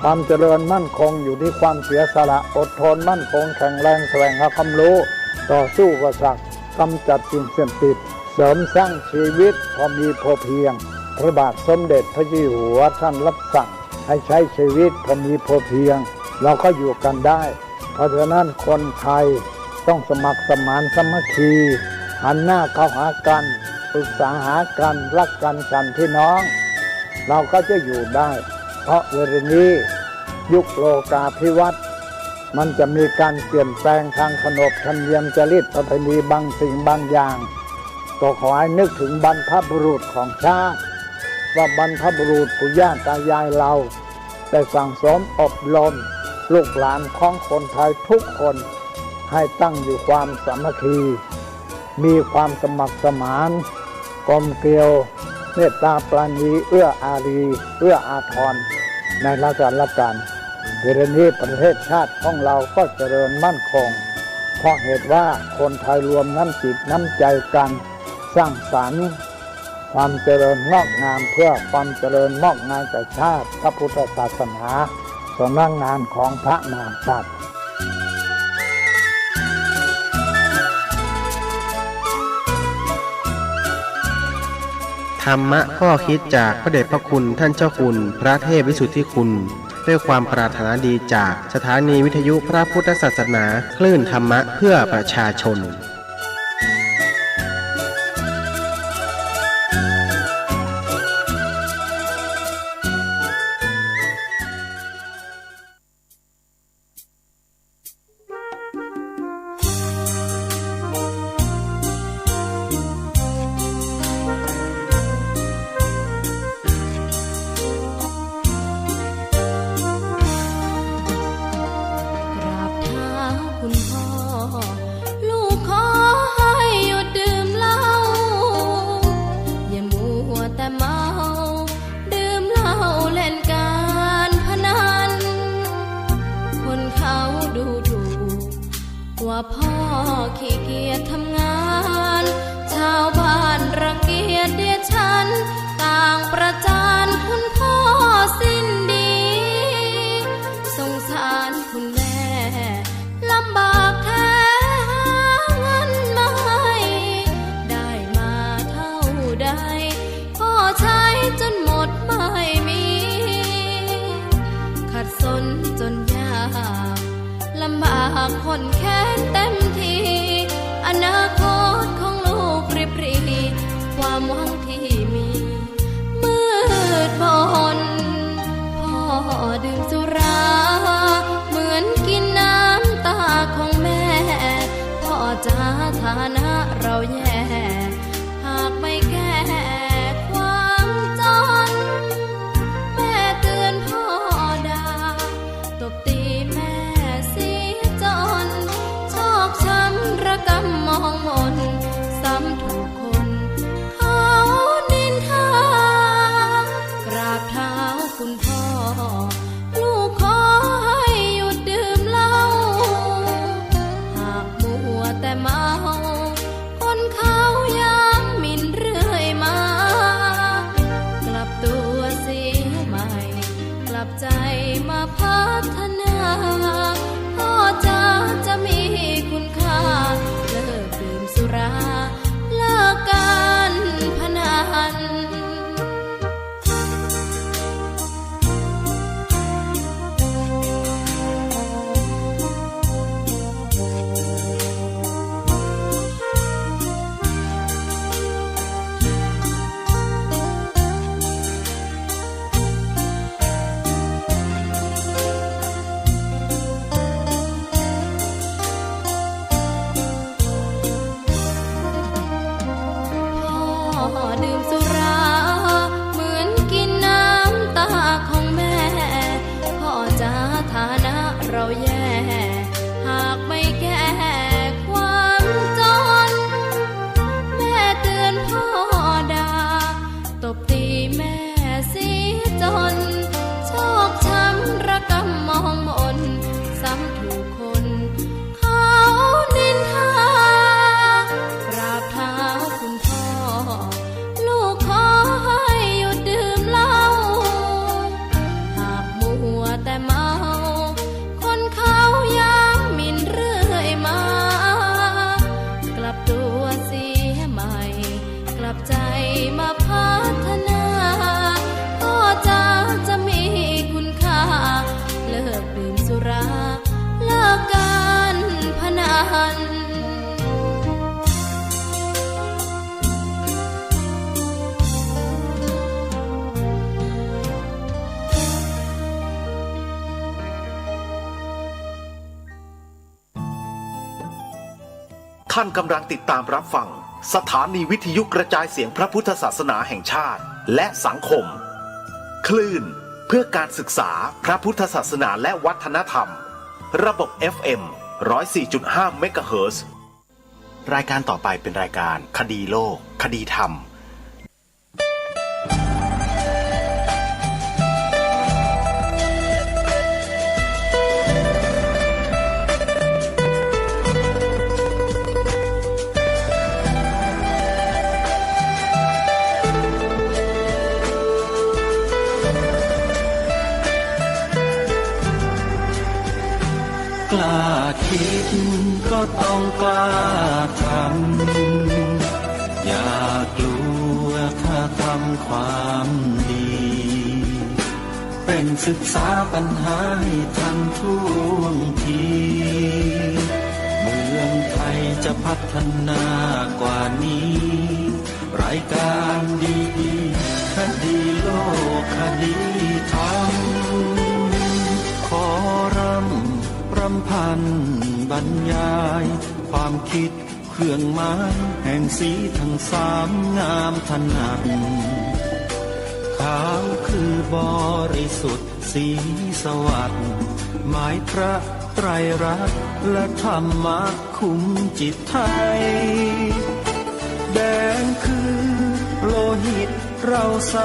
ความเจริญมั่นคงอยู่ที่ความเสียสละอดทนมั่นคงแข็งแรงแสวงหาความรู้ต่อสู้กับศักดิ์กำจัดสิ่งเสื่อมติดเสริมสร้างชีวิตพอมีพอเพียงพระบาทสมเด็จพระเจ้าอยู่หัวท่านรับสั่งให้ใช้ชีวิตพอมีพอเพียงเราก็อยู่กันได้เพราะฉะนั้นคนไทยต้องสมัครสมานสามัคคีหันหน้าเข้าหากันปรึกษาหากันรักกันฉันพี่น้องเราก็จะอยู่ได้เพราะเวลานี้ยุคโลกาภิวัตน์มันจะมีการเปลี่ยนแปลงทางขนบธรรมเนียมจริยประเพณีบางสิ่งบางอย่างก็ขอให้นึกถึงบรรพบุรุษของชาติว่าบรรพบุรุษปู่ย่าตายายเราได้สั่งสมอบรมลูกหลานของคนไทยทุกคนให้ตั้งอยู่ความสามัคคีมีความสมัครสมานกลมเกลียวเมตตาปราณีเอื้ออารีเอื้ออาทรในราชการเวลานี้ประเทศชาติของเราก็เจริญมั่นคงเพราะเหตุว่าคนไทยรวมน้ำจิตน้ำใจกันสร้างสรรค์ความเจริญงอกงามเพื่อความเจริญงอกงามแก่ชาติพระพุทธศาสนาสำนักงานของพระมหากษัตริย์ธรรมะข้อคิดจากพระเดชพระคุณท่านเจ้าคุณพระเทพวิสุทธิคุณด้วยความปรารถนาดีจากสถานีวิทยุพระพุทธศาสนาคลื่นธรรมะเพื่อประชาชนว่าพ่อขี้เกียจทำงานชาวบ้านรังเกียจเดียดฉันต่างประจานคุณพ่อสิ้นดีสงสารคุณแม่ลำบากแท้หาเงินมาให้ได้มาเท่าใดพ่อใช้จนหมดไม่มีขัดสนจนยากลำบากคนแค้นเต็มทีอนาคตของลูกริบหรี่ความหวังที่มีมืดมนพ่อดื่มสุราเหมือนกินน้ำตาของแม่พ่อจะฐานะเราแย่หากไม่แก้ความจนแม่เตือนพ่อด่าตบตีแม่ชอกช้ำระกำมองมนซ้ำถูกคนเขานินทากราบเท้าคุณพ่อลูกขอให้หยุดดื่มเหล้าหากมัวแต่เมาคนเขา นท่านกำลังติดตามรับฟังสถานีวิทยุกระจายเสียงพระพุทธศาสนาแห่งชาติและสังคมคลื่นเพื่อการศึกษาพระพุทธศาสนาและวัฒนธรรมระบบ FM 104.5 เมกะเฮิรตซ์รายการต่อไปเป็นรายการคดีโลกคดีธรรมกล้าคิดก็ต้องกล้าทำอย่ากลัวถ้าทำความดีเป็นศึกษาปัญหาให้ทันท่วงทีเมืองไทยจะพัฒนากว่านี้รายการดีๆคดีโลกคดีธรรมขอรำพันบรรยายความคิดเครื่องหมายแห่งสีทั้งสามงามถนัดขาวคือบริสุทธิ์สีสวัสดิ์หมายพระไตรรัตน์และธรรมะคุ้มจิตไทยแดงคือโลหิตเราใส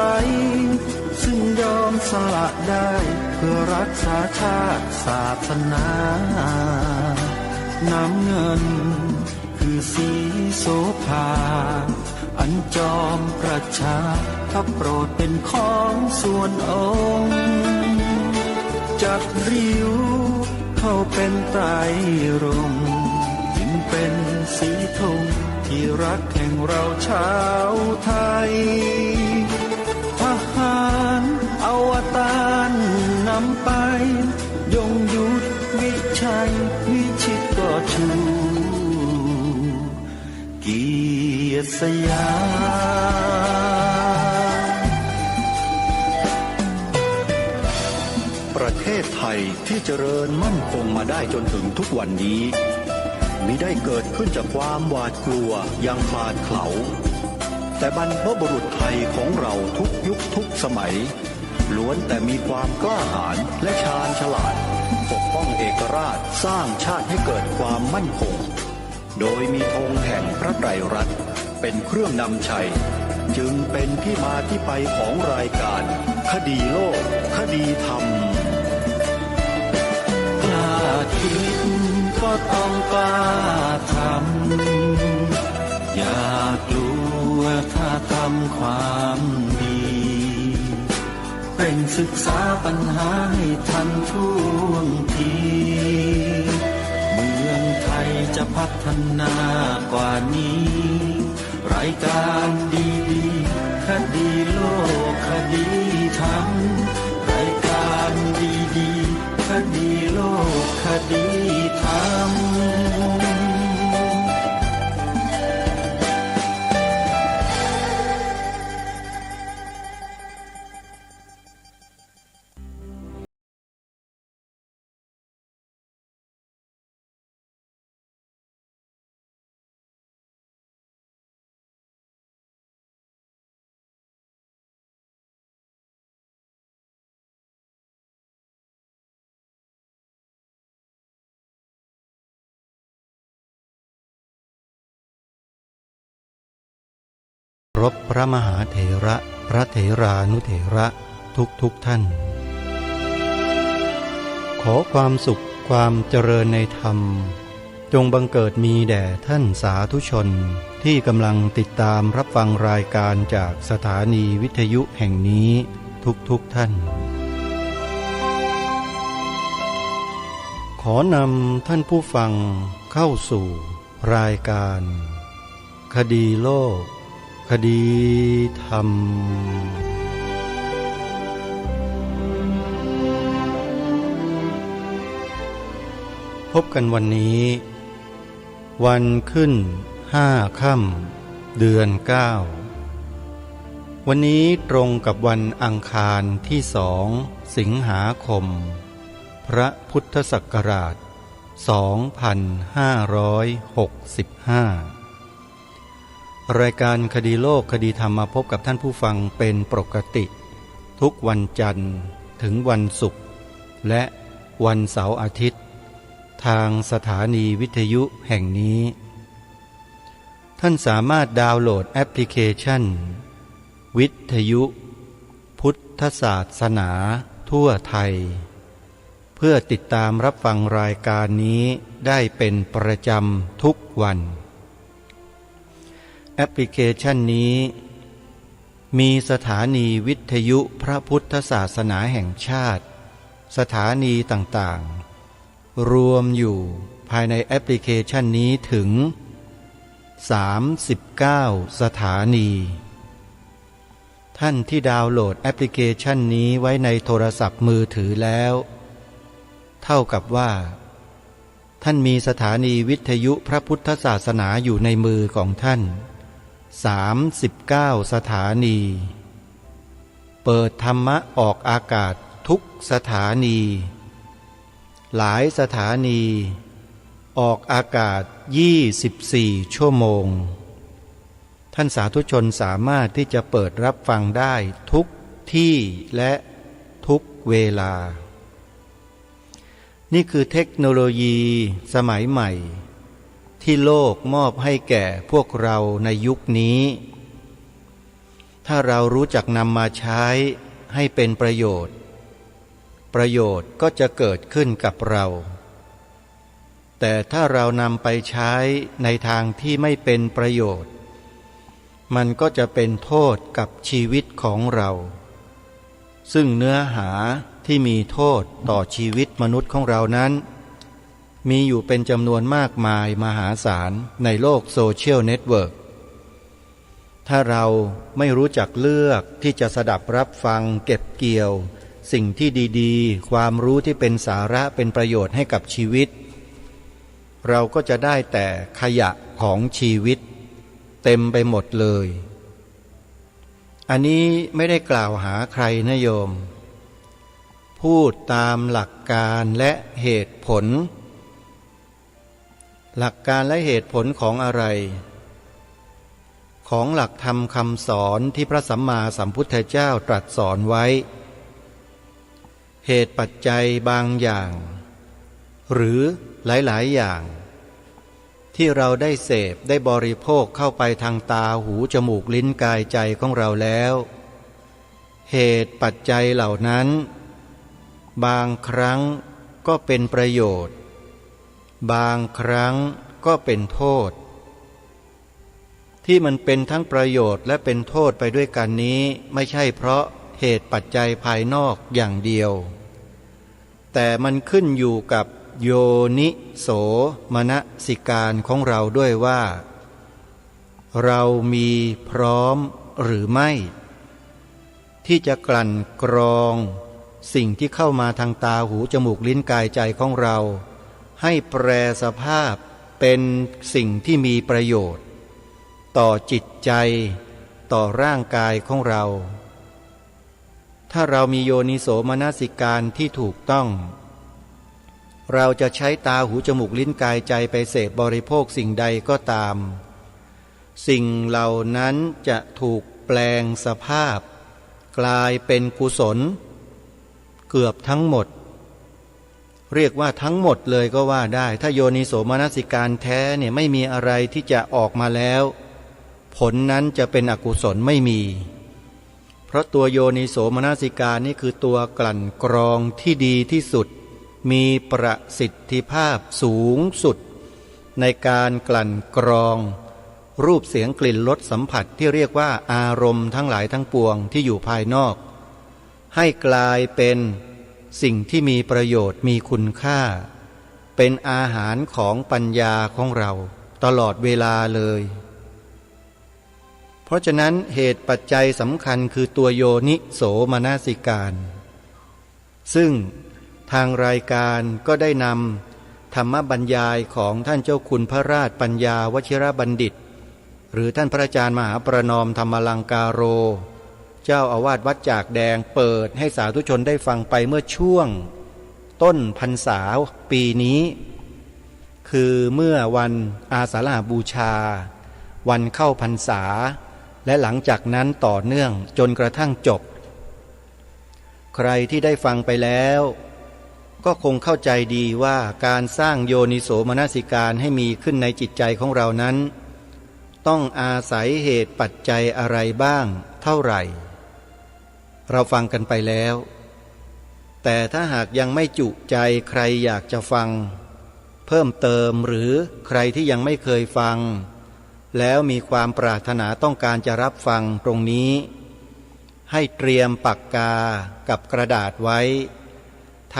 ซึ่งยอมสละได้เพื่อรักษาชาติศาสนาน้ำเงินคือสีโสภาอันจอมประชาถ้าโปรดเป็นของส่วนองค์จัดริ้วเข้าเป็นไตรรงค์ยิ่งเป็นสีธงที่รักแห่งเราชาวไทยทหารอวตารนำไปยงยุทธวิชัยวิชิตก็ชูเกียรติสยามประเทศไทยที่เจริญมั่นคงมาได้จนถึงทุกวันนี้มิได้เกิดขึ้นจากความหวาดกลัวอย่างคลาดเขลาแต่บรรพบุรุษไทยของเราทุกยุคทุกสมัยล้วนแต่มีความกล้าหาญและชาญฉลาดปกป้องเอกราชสร้างชาติให้เกิดความมั่นคงโดยมีธงแห่งพระไตรรัตน์เป็นเครื่องนำชัยจึงเป็นที่มาที่ไปของรายการคดีโลกคดีธรรมกล้าคิดก็ต้องกล้าทำอย่ากลัวถ้าทำความดีเป็นศึกษาปัญหาให้ทันท่วงทีเมืองไทยจะพัฒนากว่านี้รายการดีๆคดีโลกคดีธรรมรายการดีๆคดีโลกคดีธรรมรบพระมหาเถระพระเถรานุเถระทุกท่านขอความสุขความเจริญในธรรมจงบังเกิดมีแด่ท่านสาธุชนที่กำลังติดตามรับฟังรายการจากสถานีวิทยุแห่งนี้ทุกท่านขอนำท่านผู้ฟังเข้าสู่รายการคดีโลกคดีธรรมพบกันวันนี้ วันขึ้น5 ค่ำเดือน 9วันนี้ตรงกับวันอังคารที่2 สิงหาคมพระพุทธศักราช2565รายการคดีโลกคดีธรรมมาพบกับท่านผู้ฟังเป็นปกติทุกวันจันทร์ถึงวันศุกร์และวันเสาร์อาทิตย์ทางสถานีวิทยุแห่งนี้ท่านสามารถดาวน์โหลดแอปพลิเคชันวิทยุพุทธศาสนาทั่วไทยเพื่อติดตามรับฟังรายการนี้ได้เป็นประจำทุกวันแอปพลิเคชันนี้มีสถานีวิทยุพระพุทธศาสนาแห่งชาติสถานีต่างๆรวมอยู่ภายในแอปพลิเคชันนี้ถึง39 สถานีท่านที่ดาวน์โหลดแอปพลิเคชันนี้ไว้ในโทรศัพท์มือถือแล้วเท่ากับว่าท่านมีสถานีวิทยุพระพุทธศาสนาอยู่ในมือของท่าน39 สถานีเปิดธรรมะออกอากาศทุกสถานีหลายสถานีออกอากาศ24 ชั่วโมงท่านสาธุชนสามารถที่จะเปิดรับฟังได้ทุกที่และทุกเวลานี่คือเทคโนโลยีสมัยใหม่ที่โลกมอบให้แก่พวกเราในยุคนี้ถ้าเรารู้จักนำมาใช้ให้เป็นประโยชน์ก็จะเกิดขึ้นกับเราแต่ถ้าเรานำไปใช้ในทางที่ไม่เป็นประโยชน์มันก็จะเป็นโทษกับชีวิตของเราซึ่งเนื้อหาที่มีโทษต่อชีวิตมนุษย์ของเรานั้นมีอยู่เป็นจำนวนมากมายมหาศาลในโลกโซเชียลเน็ตเวิร์กถ้าเราไม่รู้จักเลือกที่จะสดับรับฟังเก็บเกี่ยวสิ่งที่ดีๆความรู้ที่เป็นสาระเป็นประโยชน์ให้กับชีวิตเราก็จะได้แต่ขยะของชีวิตเต็มไปหมดเลยอันนี้ไม่ได้กล่าวหาใครนะโยมพูดตามหลักการและเหตุผลหลักการและเหตุผลของอะไรของหลักธรรมคำสอนที่พระสัมมาสัมพุทธเจ้าตรัสสอนไว้เหตุปัจจัยบางอย่างหรือหลายๆอย่างที่เราได้เสพได้บริโภคเข้าไปทางตาหูจมูกลิ้นกายใจของเราแล้วเหตุปัจจัยเหล่านั้นบางครั้งก็เป็นประโยชน์บางครั้งก็เป็นโทษที่มันเป็นทั้งประโยชน์และเป็นโทษไปด้วยกันนี้ไม่ใช่เพราะเหตุปัจจัยภายนอกอย่างเดียวแต่มันขึ้นอยู่กับโยนิโสมนสิการของเราด้วยว่าเรามีพร้อมหรือไม่ที่จะกลั่นกรองสิ่งที่เข้ามาทางตาหูจมูกลิ้นกายใจของเราให้แปรสภาพเป็นสิ่งที่มีประโยชน์ต่อจิตใจต่อร่างกายของเราถ้าเรามีโยนิโสมนสิการที่ถูกต้องเราจะใช้ตาหูจมูกลิ้นกายใจไปเสพบริโภคสิ่งใดก็ตามสิ่งเหล่านั้นจะถูกแปลงสภาพกลายเป็นกุศลเกือบทั้งหมดเรียกว่าทั้งหมดเลยก็ว่าได้ถ้าโยนิโสมนสิการแท้เนี่ยไม่มีอะไรที่จะออกมาแล้วผลนั้นจะเป็นอกุศลไม่มีเพราะตัวโยนิโสมนสิการนี่คือตัวกลั่นกรองที่ดีที่สุดมีประสิทธิภาพสูงสุดในการกลั่นกรองรูปเสียงกลิ่นรสสัมผัสที่เรียกว่าอารมณ์ทั้งหลายทั้งปวงที่อยู่ภายนอกให้กลายเป็นสิ่งที่มีประโยชน์มีคุณค่าเป็นอาหารของปัญญาของเราตลอดเวลาเลยเพราะฉะนั้นเหตุปัจจัยสำคัญคือตัวโยนิโสมนสิการซึ่งทางรายการก็ได้นำ ธรรมบรรยายของท่านเจ้าคุณพระราชปัญญาวชิรบัณฑิตหรือท่านพระอาจารย์มหาประนอมธรรมลังกาโรเจ้าอาวาสวัดจากแดงเปิดให้สาธุชนได้ฟังไปเมื่อช่วงต้นพรรษาปีนี้คือเมื่อวันอาสาฬหบูชาวันเข้าพรรษาและหลังจากนั้นต่อเนื่องจนกระทั่งจบใครที่ได้ฟังไปแล้วก็คงเข้าใจดีว่าการสร้างโยนิโสมนสิการให้มีขึ้นในจิตใจของเรานั้นต้องอาศัยเหตุปัจจัยอะไรบ้างเท่าไหร่เราฟังกันไปแล้วแต่ถ้าหากยังไม่จุใจใครอยากจะฟังเพิ่มเติมหรือใครที่ยังไม่เคยฟังแล้วมีความปรารถนาต้องการจะรับฟังตรงนี้ให้เตรียมปากกากับกระดาษไว้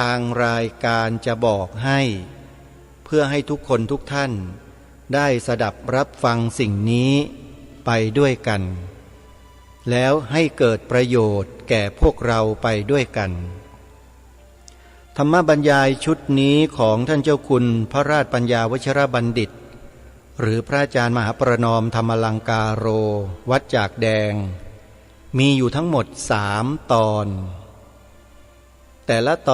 ทางรายการจะบอกให้เพื่อให้ทุกคนทุกท่านได้สดับรับฟังสิ่งนี้ไปด้วยกันแล้วให้เกิดประโยชน์แก่พวกเราไปด้วยกันธรรมบรรยายชุดนี้ของท่านเจ้าคุณพระราชปัญญาวชิรบัณฑิตหรือพระอาจารย์มหาประนอมธรรมลังกาโรวัดจากแดงมีอยู่ทั้งหมด3 ตอนแต่ละต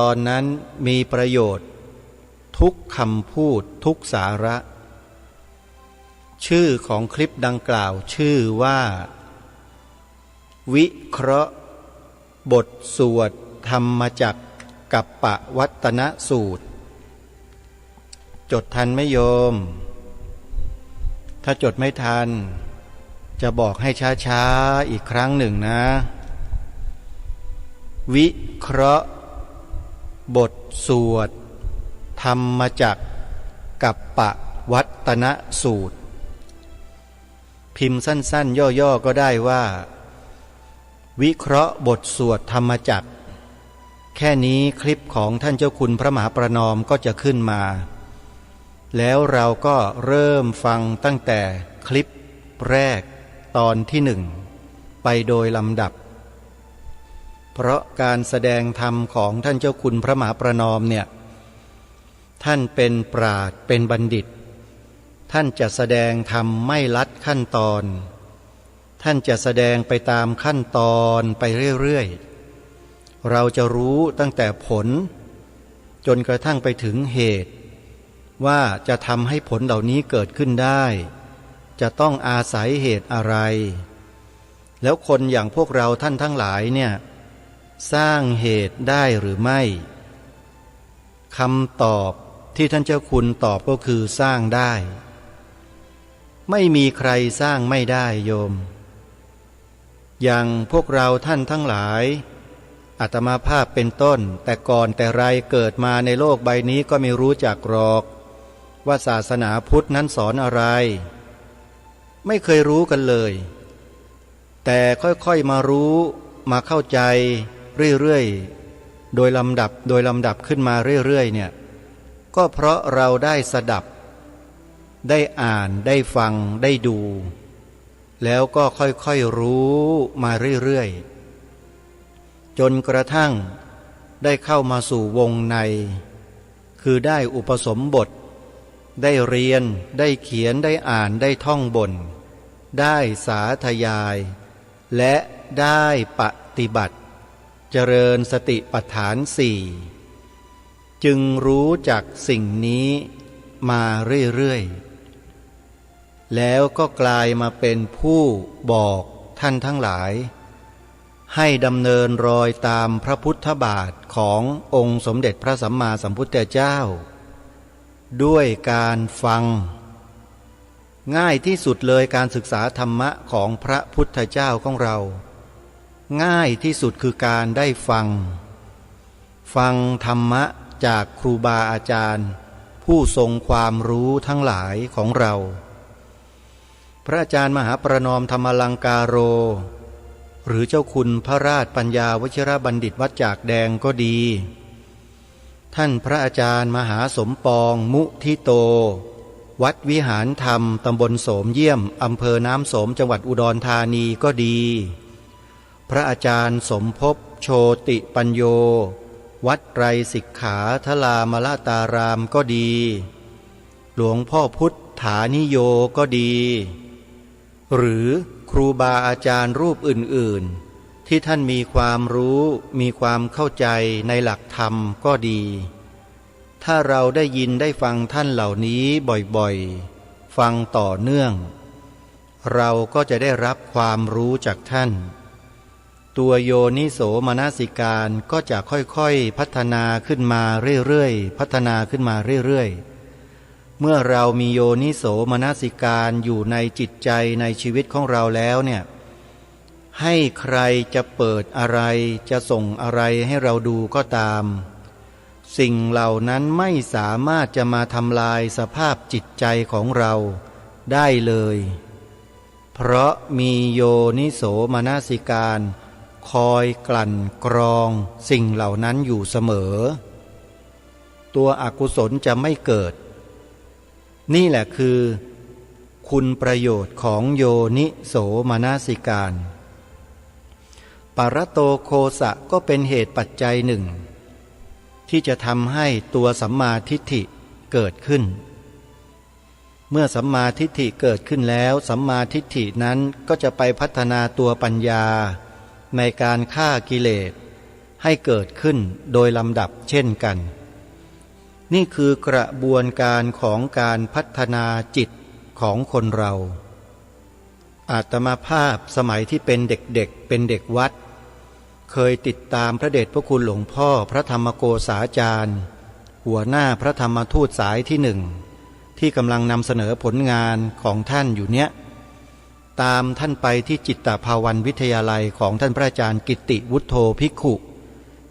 อนนั้นมีประโยชน์ทุกคำพูดทุกสาระชื่อของคลิปดังกล่าวชื่อว่าวิเคราะห์บทสวดธรรมจักรกัปปวัตตนสูตรจดทันไหมโยมถ้าจดไม่ทันจะบอกให้ช้าๆอีกครั้งหนึ่งนะวิเคราะห์บทสวดธรรมจักรกัปปวัตตนสูตรพิมพ์สั้นๆย่อๆก็ได้ว่าวิเคราะห์บทสวดธรรมจักรแค่นี้คลิปของท่านเจ้าคุณพระมหาประนอมก็จะขึ้นมาแล้วเราก็เริ่มฟังตั้งแต่คลิปแรกตอนที่1ไปโดยลำดับเพราะการแสดงธรรมของท่านเจ้าคุณพระมหาประนอมเนี่ยท่านเป็นปราชญ์เป็นบัณฑิตท่านจะแสดงธรรมไม่ลัดขั้นตอนท่านจะแสดงไปตามขั้นตอนไปเรื่อยๆเราจะรู้ตั้งแต่ผลจนกระทั่งไปถึงเหตุว่าจะทำให้ผลเหล่านี้เกิดขึ้นได้จะต้องอาศัยเหตุอะไรแล้วคนอย่างพวกเราท่านทั้งหลายเนี่ยสร้างเหตุได้หรือไม่คำตอบที่ท่านเจ้าคุณตอบก็คือสร้างได้ไม่มีใครสร้างไม่ได้โยมอย่างพวกเราท่านทั้งหลายอาตมาภาพเป็นต้นแต่ก่อนแต่ไรเกิดมาในโลกใบนี้ก็ไม่รู้จักหรอกว่าศาสนาพุทธนั้นสอนอะไรไม่เคยรู้กันเลยแต่ค่อยๆมารู้มาเข้าใจเรื่อยๆโดยลำดับขึ้นมาเรื่อยๆเนี่ยก็เพราะเราได้สดับได้อ่านได้ฟังได้ดูแล้วก็ค่อยๆรู้มาเรื่อยๆจนกระทั่งได้เข้ามาสู่วงในคือได้อุปสมบทได้เรียนได้เขียนได้อ่านได้ท่องบนได้สาธยายและได้ปฏิบัติเจริญสติปัฏฐาน4จึงรู้จักสิ่งนี้มาเรื่อยๆแล้วก็กลายมาเป็นผู้บอกท่านทั้งหลายให้ดำเนินรอยตามพระพุทธบาทขององค์สมเด็จพระสัมมาสัมพุทธเจ้าด้วยการฟังง่ายที่สุดเลยการศึกษาธรรมะของพระพุทธเจ้าของเราง่ายที่สุดคือการได้ฟังธรรมะจากครูบาอาจารย์ผู้ทรงความรู้ทั้งหลายของเราพระอาจารย์มหาประนอมธรรมลังกาโรหรือเจ้าคุณพระราชปัญญาวชิรบัณฑิตวัดจากแดงก็ดีท่านพระอาจารย์มหาสมปองมุทิโตวัดวิหารธรรมตำบลโสมเยี่ยมอำเภอน้ำโสมจังหวัดอุดรธานีก็ดีพระอาจารย์สมภพโชติปัญโย วัดไตรสิกขาทลามลตารามก็ดี หลวงพ่อพุทธานิโยก็ดี หรือครูบาอาจารย์รูปอื่นๆที่ท่านมีความรู้มีความเข้าใจในหลักธรรมก็ดี ถ้าเราได้ยินได้ฟังท่านเหล่านี้บ่อยๆฟังต่อเนื่องเราก็จะได้รับความรู้จากท่านตัวโยนิโสมนสิการก็จะค่อยๆพัฒนาขึ้นมาเรื่อยๆพัฒนาขึ้นมาเรื่อยๆเมื่อเรามีโยนิโสมนสิการอยู่ในจิตใจในชีวิตของเราแล้วเนี่ยให้ใครจะเปิดอะไรจะส่งอะไรให้เราดูก็ตามสิ่งเหล่านั้นไม่สามารถจะมาทำลายสภาพจิตใจของเราได้เลยเพราะมีโยนิโสมนสิการคอยกลั่นกรองสิ่งเหล่านั้นอยู่เสมอตัวอกุศลจะไม่เกิดนี่แหละคือคุณประโยชน์ของโยนิโสมนสิการปรโตโคสะก็เป็นเหตุปัจจัยหนึ่งที่จะทำให้ตัวสัมมาทิฏฐิเกิดขึ้นเมื่อสัมมาทิฏฐิเกิดขึ้นแล้วสัมมาทิฏฐินั้นก็จะไปพัฒนาตัวปัญญาในการฆ่ากิเลสให้เกิดขึ้นโดยลำดับเช่นกันนี่คือกระบวนการของการพัฒนาจิตของคนเราอาตมาภาพสมัยที่เป็นเด็กๆเป็นเด็กวัดเคยติดตามพระเดชพระคุณหลวงพ่อพระธรรมโกษาจารย์หัวหน้าพระธรรมทูตสายที่หนึ่งที่กำลังนำเสนอผลงานของท่านอยู่เนี้ยตามท่านไปที่จิตตภาวันวิทยาลัยของท่านพระอาจารย์กิตติวุฒโธภิกขุ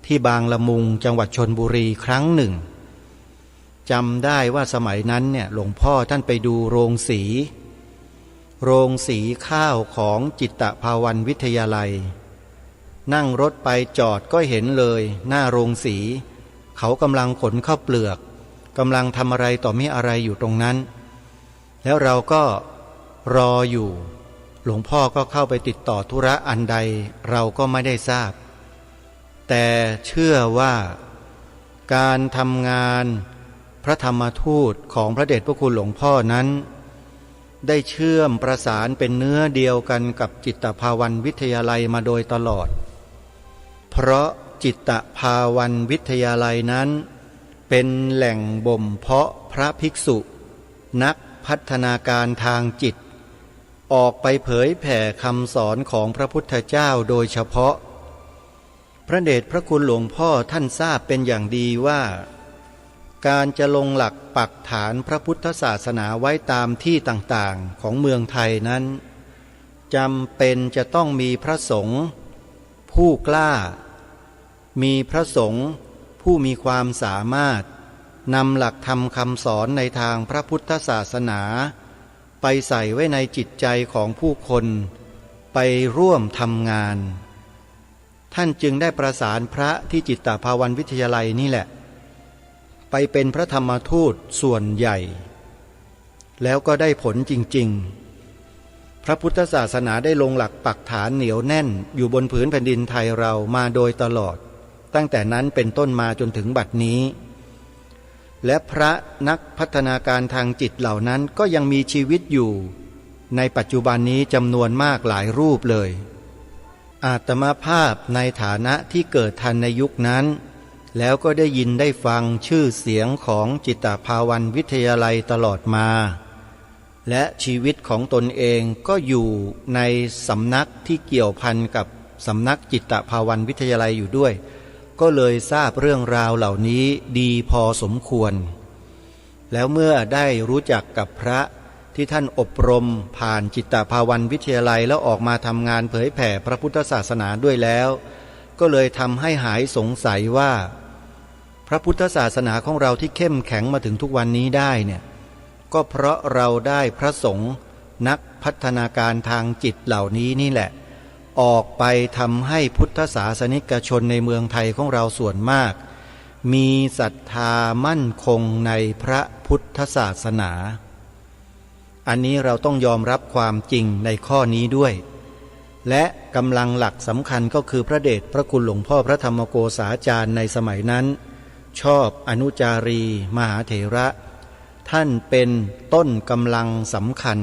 ที่บางละมุงจังหวัดชลบุรีครั้งหนึ่งจำได้ว่าสมัยนั้นเนี่ยหลวงพ่อท่านไปดูโรงสีข้าวของจิตตภาวันวิทยาลัยนั่งรถไปจอดก็เห็นเลยหน้าโรงสีเขากำลังขนข้าวเปลือกกำลังทำอะไรต่อมิอะไรอยู่ตรงนั้นแล้วเราก็รออยู่หลวงพ่อก็เข้าไปติดต่อธุระอันใดเราก็ไม่ได้ทราบแต่เชื่อว่าการทำงานพระธรรมทูตของพระเดชพระคุณหลวงพ่อนั้นได้เชื่อมประสานเป็นเนื้อเดียวกันกับจิตตภาวันวิทยาลัยมาโดยตลอดเพราะจิตตภาวันวิทยาลัยนั้นเป็นแหล่งบ่มเพาะพระภิกษุนักพัฒนาการทางจิตออกไปเผยแผ่คำสอนของพระพุทธเจ้าโดยเฉพาะพระเดชพระคุณหลวงพ่อท่านทราบเป็นอย่างดีว่าการจะลงหลักปักฐานพระพุทธศาสนาไว้ตามที่ต่างๆของเมืองไทยนั้นจำเป็นจะต้องมีพระสงฆ์ผู้กล้ามีพระสงฆ์ผู้มีความสามารถนำหลักธรรมคำสอนในทางพระพุทธศาสนาไปใส่ไว้ในจิตใจของผู้คนไปร่วมทำงานท่านจึงได้ประสานพระที่จิตตภาวันวิทยาลัยนี่แหละไปเป็นพระธรรมทูตส่วนใหญ่แล้วก็ได้ผลจริงๆพระพุทธศาสนาได้ลงหลักปักฐานเหนียวแน่นอยู่บนผืนแผ่นดินไทยเรามาโดยตลอดตั้งแต่นั้นเป็นต้นมาจนถึงบัดนี้และพระนักพัฒนาการทางจิตเหล่านั้นก็ยังมีชีวิตอยู่ในปัจจุบันนี้จำนวนมากหลายรูปเลยอาตมาภาพในฐานะที่เกิดทันในยุคนั้นแล้วก็ได้ยินได้ฟังชื่อเสียงของจิตตภาวันวิทยาลัยตลอดมาและชีวิตของตนเองก็อยู่ในสำนักที่เกี่ยวพันกับสำนักจิตตภาวันวิทยาลัยอยู่ด้วยก็เลยทราบเรื่องราวเหล่านี้ดีพอสมควรแล้วเมื่อได้รู้จักกับพระที่ท่านอบรมผ่านจิตตภาวันวิทยาลัยแล้วออกมาทำงานเผยแผ่พระพุทธศาสนาด้วยแล้วก็เลยทำให้หายสงสัยว่าพระพุทธศาสนาของเราที่เข้มแข็งมาถึงทุกวันนี้ได้เนี่ยก็เพราะเราได้พระสงฆ์นักพัฒนาการทางจิตเหล่านี้นี่แหละออกไปทำให้พุทธศาสนิกชนในเมืองไทยของเราส่วนมากมีศรัทธามั่นคงในพระพุทธศาสนาอันนี้เราต้องยอมรับความจริงในข้อนี้ด้วย และกำลังหลักสำคัญก็คือพระเดชพระคุณหลวงพ่อพระธรรมโกษาจารย์ในสมัยนั้นชอบอนุจารีมหาเถระท่านเป็นต้นกำลังสำคัญ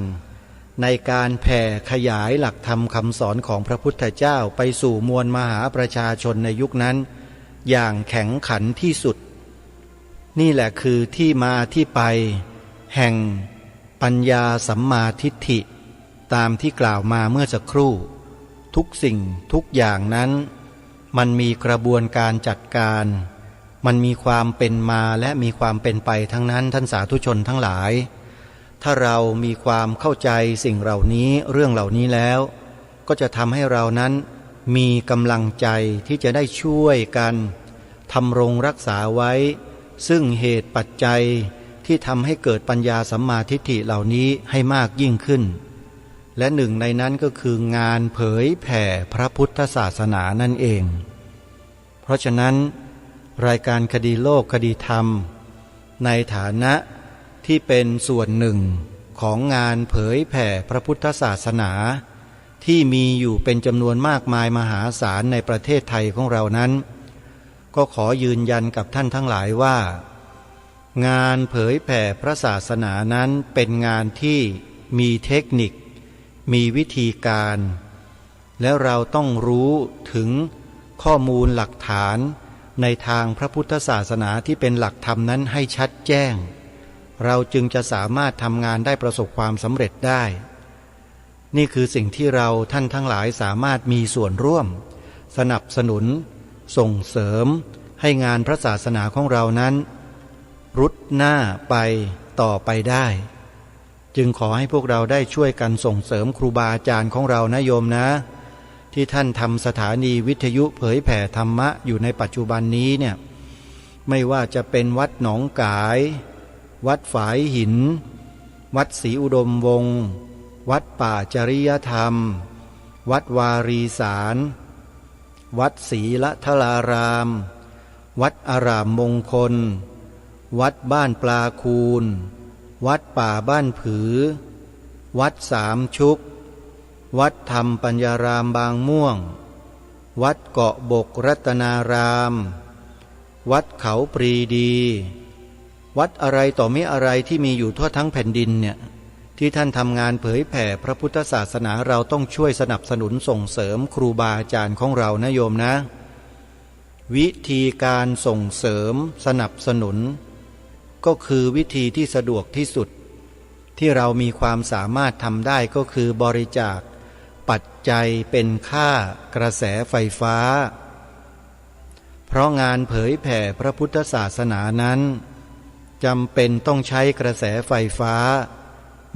ในการแผ่ขยายหลักธรรมคำสอนของพระพุทธเจ้าไปสู่มวลมหาประชาชนในยุคนั้นอย่างแข็งขันที่สุดนี่แหละคือที่มาที่ไปแห่งปัญญาสัมมาทิฏฐิตามที่กล่าวมาเมื่อสักครู่ทุกสิ่งทุกอย่างนั้นมันมีกระบวนการจัดการมันมีความเป็นมาและมีความเป็นไปทั้งนั้นท่านสาธุชนทั้งหลายถ้าเรามีความเข้าใจสิ่งเหล่านี้เรื่องเหล่านี้แล้วก็จะทำให้เรานั้นมีกำลังใจที่จะได้ช่วยกันทำรงรักษาไว้ซึ่งเหตุปัจจัยที่ทำให้เกิดปัญญาสัมมาทิฏฐิเหล่านี้ให้มากยิ่งขึ้นและหนึ่งในนั้นก็คืองานเผยแผ่พระพุทธศาสนานั่นเองเพราะฉะนั้นรายการคดีโลกคดีธรรมในฐานะที่เป็นส่วนหนึ่งของงานเผยแผ่พระพุทธศาสนาที่มีอยู่เป็นจำนวนมากมายมหาศาลในประเทศไทยของเรานั้นก็ขอยืนยันกับท่านทั้งหลายว่างานเผยแผ่พระศาสนานั้นเป็นงานที่มีเทคนิคมีวิธีการและเราต้องรู้ถึงข้อมูลหลักฐานในทางพระพุทธศาสนาที่เป็นหลักธรรมนั้นให้ชัดแจ้งเราจึงจะสามารถทำงานได้ประสบความสำเร็จได้นี่คือสิ่งที่เราท่านทั้งหลายสามารถมีส่วนร่วมสนับสนุนส่งเสริมให้งานพระศาสนาของเรานั้นรุดหน้าไปต่อไปได้จึงขอให้พวกเราได้ช่วยกันส่งเสริมครูบาอาจารย์ของเรานะโยมนะที่ท่านทำสถานีวิทยุเผยแผ่ธรรมะอยู่ในปัจจุบันนี้เนี่ยไม่ว่าจะเป็นวัดหนองกายวัดฝายหินวัดศรีอุดมวงศ์วัดป่าจริยธรรมวัดวารีสารวัดศรีละทลารามวัดอารามมงคลวัดบ้านปลาคูนวัดป่าบ้านผือวัดสามชุกวัดธรรมปัญญารามบางม่วงวัดเกาะบกรัตนารามวัดเขาปรีดีวัดอะไรต่อไม่อะไรที่มีอยู่ทั่วทั้งแผ่นดินเนี่ยที่ท่านทำงานเผยแผ่พระพุทธศาสนาเราต้องช่วยสนับสนุนส่งเสริมครูบาอาจารย์ของเรานะโยมนะวิธีการส่งเสริมสนับสนุนก็คือวิธีที่สะดวกที่สุดที่เรามีความสามารถทำได้ก็คือบริจาคปัจจัยเป็นค่ากระแสไฟฟ้าเพราะงานเผยแผ่พระพุทธศาสนานั้นจำเป็นต้องใช้กระแสไฟฟ้า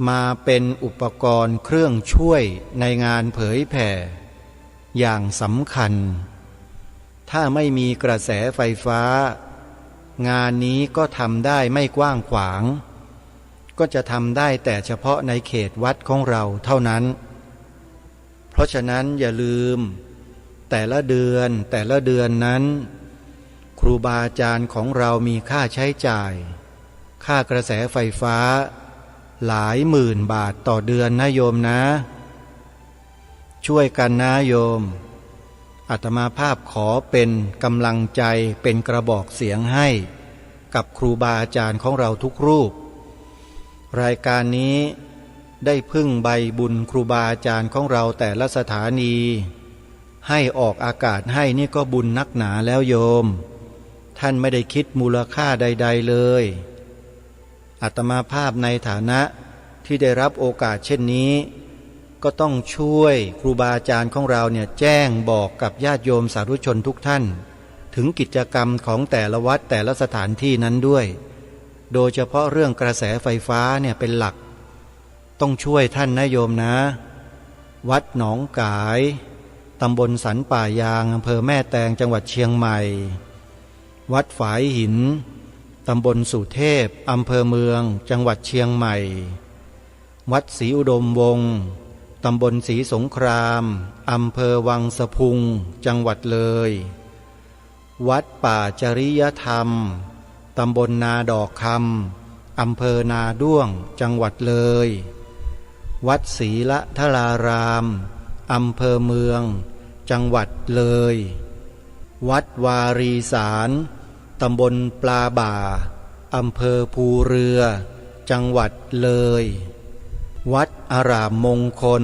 มาเป็นอุปกรณ์เครื่องช่วยในงานเผยแผ่อย่างสำคัญถ้าไม่มีกระแสไฟฟ้างานนี้ก็ทำได้ไม่กว้างขวางก็จะทำได้แต่เฉพาะในเขตวัดของเราเท่านั้นเพราะฉะนั้นอย่าลืมแต่ละเดือนนั้นครูบาอาจารย์ของเรามีค่าใช้จ่ายค่ากระแสไฟฟ้าหลายหมื่นบาทต่อเดือนนะโยมนะช่วยกันนะโยมอาตมาภาพขอเป็นกำลังใจเป็นกระบอกเสียงให้กับครูบาอาจารย์ของเราทุกรูปรายการนี้ได้พึ่งใบบุญครูบาอาจารย์ของเราแต่ละสถานีให้ออกอากาศให้นี่ก็บุญนักหนาแล้วโยมท่านไม่ได้คิดมูลค่าใดๆเลยอาตมาภาพในฐานะที่ได้รับโอกาสเช่นนี้ก็ต้องช่วยครูบาอาจารย์ของเราเนี่ยแจ้งบอกกับญาติโยมสาธุชนทุกท่านถึงกิจกรรมของแต่ละวัดแต่ละสถานที่นั้นด้วยโดยเฉพาะเรื่องกระแสไฟฟ้าเนี่ยเป็นหลักต้องช่วยท่านนะโยมนะวัดหนองกายตำบลสันป่ายางอำเภอแม่แตงจังหวัดเชียงใหม่วัดฝายหินตำบลสุเทพอำเภอเมืองจังหวัดเชียงใหม่วัดศรีอุดมวงศ์ตำบลศรีสงครามอำเภอวังสะพุงจังหวัดเลยวัดป่าจริยธรรมตำบลนาดอกคำอำเภอนาด้วงจังหวัดเลยวัดศรีละทลาราม อำเภอเมืองจังหวัดเลยวัดวารีสารตำบลปลาบ่าอำเภอภูเรือจังหวัดเลยวัดอารามมงคล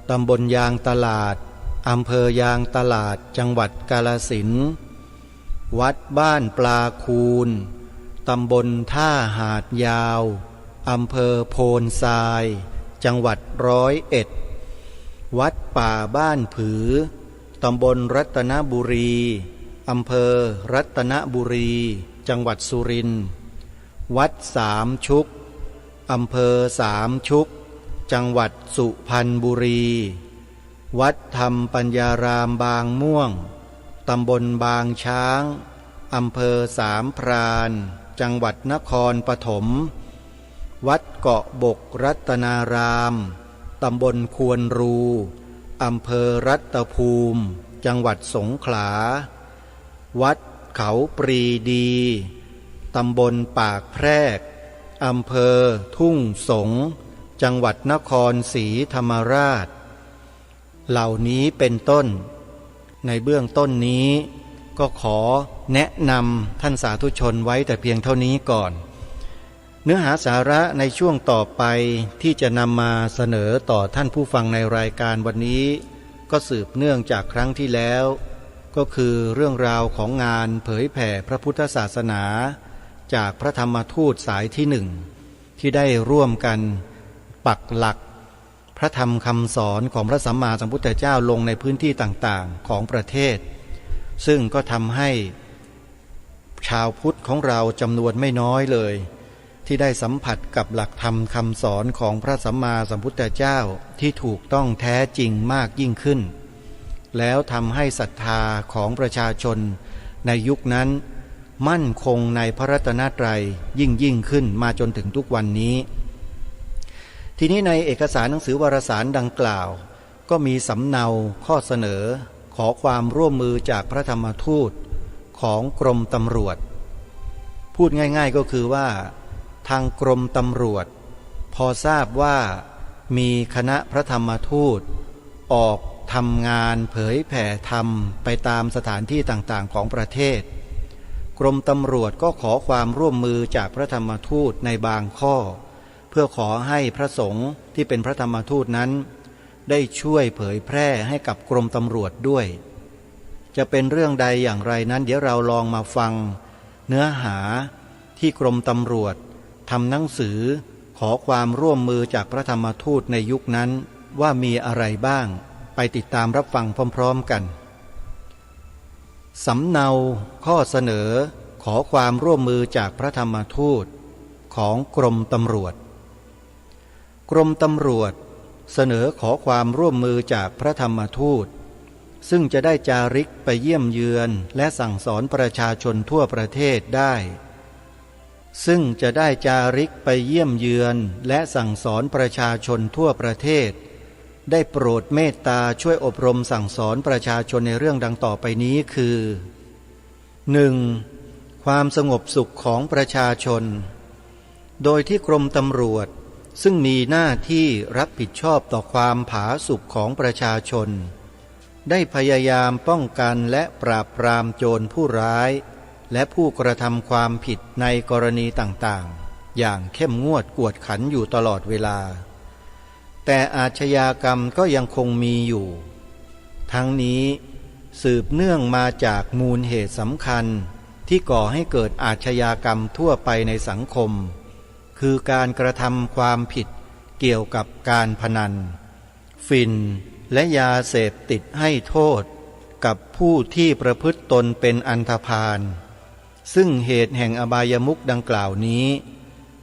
ตำบลยางตลาดอำเภอยางตลาดจังหวัดกาฬสินธุ์วัดบ้านปลาคูนตำบลท่าหาดยาวอำเภอโพนทรายจังหวัด101วัดป่าบ้านผือตำบลรัตนบุรีอำเภอรัตนบุรีจังหวัดสุรินทร์วัดสามชุกอำเภอสามชุกจังหวัดสุพรรณบุรีวัดธรรมปัญญารามบางม่วงตำบลบางช้างอำเภอสามพรานจังหวัดนครปฐมวัดเกาะบกรัตนารามตำบลควนรูอำเภอรัตภูมิจังหวัดสงขลาวัดเขาปรีดีตำบลปากแพรกอำเภอทุ่งสงจังหวัดนครศรีธรรมราชเหล่านี้เป็นต้นในเบื้องต้นนี้ก็ขอแนะนำท่านสาธุชนไว้แต่เพียงเท่านี้ก่อนเนื้อหาสาระในช่วงต่อไปที่จะนำมาเสนอต่อท่านผู้ฟังในรายการวันนี้ก็สืบเนื่องจากครั้งที่แล้วก็คือเรื่องราวของงานเผยแผ่พระพุทธศาสนาจากพระธรรมทูตสายที่หนึ่งที่ได้ร่วมกันปักหลักพระธรรมคำสอนของพระสัมมาสัมพุทธเจ้าลงในพื้นที่ต่างๆของประเทศซึ่งก็ทำให้ชาวพุทธของเราจำนวนไม่น้อยเลยที่ได้สัมผัสกับหลักธรรมคำสอนของพระสัมมาสัมพุทธเจ้าที่ถูกต้องแท้จริงมากยิ่งขึ้นแล้วทำให้ศรัทธาของประชาชนในยุคนั้นมั่นคงในพระรัตนตรัยยิ่งขึ้นมาจนถึงทุกวันนี้ทีนี้ในเอกสารหนังสือวารสารดังกล่าวก็มีสำเนาข้อเสนอขอความร่วมมือจากพระธรรมทูตของกรมตำรวจพูดง่ายๆก็คือว่าทางกรมตำรวจพอทราบว่ามีคณะพระธรรมทูตออกทำงานเผยแผ่ธรรมไปตามสถานที่ต่างๆของประเทศกรมตำรวจก็ขอความร่วมมือจากพระธรรมทูตในบางข้อเพื่อขอให้พระสงฆ์ที่เป็นพระธรรมทูตนั้นได้ช่วยเผยแพร่ให้กับกรมตำรวจด้วยจะเป็นเรื่องใดอย่างไรนั้นเดี๋ยวเราลองมาฟังเนื้อหาที่กรมตำรวจทำหนังสือขอความร่วมมือจากพระธรรมทูตในยุคนั้นว่ามีอะไรบ้างไปติดตามรับฟังพร้อมๆกันสำเนาข้อเสนอขอความร่วมมือจากพระธรรมทูตของกรมตำรวจกรมตำรวจเสนอขอความร่วมมือจากพระธรรมทูตซึ่งจะได้จาริกไปเยี่ยมเยือนและสั่งสอนประชาชนทั่วประเทศได้ซึ่งจะได้จาริกไปเยี่ยมเยือนและสั่งสอนประชาชนทั่วประเทศได้โปรดเมตตาช่วยอบรมสั่งสอนประชาชนในเรื่องดังต่อไปนี้คือ 1. ความสงบสุขของประชาชนโดยที่กรมตำรวจซึ่งมีหน้าที่รับผิดชอบต่อความผาสุกของประชาชนได้พยายามป้องกันและปราบปรามโจรผู้ร้ายและผู้กระทำความผิดในกรณีต่างๆอย่างเข้มงวดกวดขันอยู่ตลอดเวลาแต่อาชญากรรมก็ยังคงมีอยู่ทั้งนี้สืบเนื่องมาจากมูลเหตุสำคัญที่ก่อให้เกิดอาชญากรรมทั่วไปในสังคมคือการกระทำความผิดเกี่ยวกับการพนันฝิ่นและยาเสพติดให้โทษกับผู้ที่ประพฤติตนเป็นอันธพาลซึ่งเหตุแห่งอบายมุขดังกล่าวนี้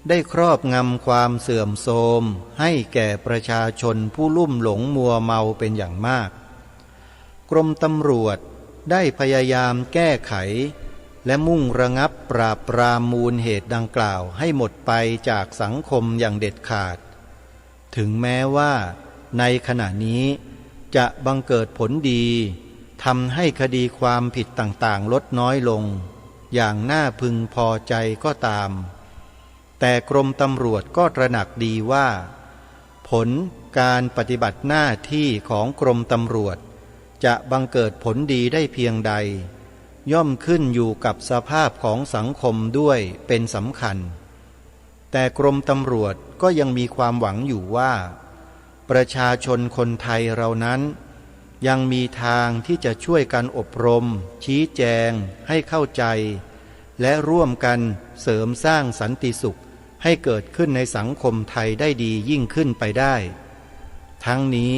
ได้ครอบงำความเสื่อมโทรมให้แก่ประชาชนผู้ลุ่มหลงมัวเมาเป็นอย่างมากกรมตำรวจได้พยายามแก้ไขและมุ่งระงับปราบปรามมูลเหตุดังกล่าวให้หมดไปจากสังคมอย่างเด็ดขาดถึงแม้ว่าในขณะนี้จะบังเกิดผลดีทำให้คดีความผิดต่างๆลดน้อยลงอย่างน่าพึงพอใจก็ตามแต่กรมตำรวจก็ตระหนักดีว่าผล การปฏิบัติหน้าที่ของกรมตำรวจจะบังเกิดผลดีได้เพียงใดย่อมขึ้นอยู่กับสภาพของสังคมด้วยเป็นสำคัญแต่กรมตำรวจก็ยังมีความหวังอยู่ว่าประชาชนคนไทยเรานั้นยังมีทางที่จะช่วยกันอบรมชี้แจงให้เข้าใจและร่วมกันเสริมสร้างสันติสุขให้เกิดขึ้นในสังคมไทยได้ดียิ่งขึ้นไปได้ทั้งนี้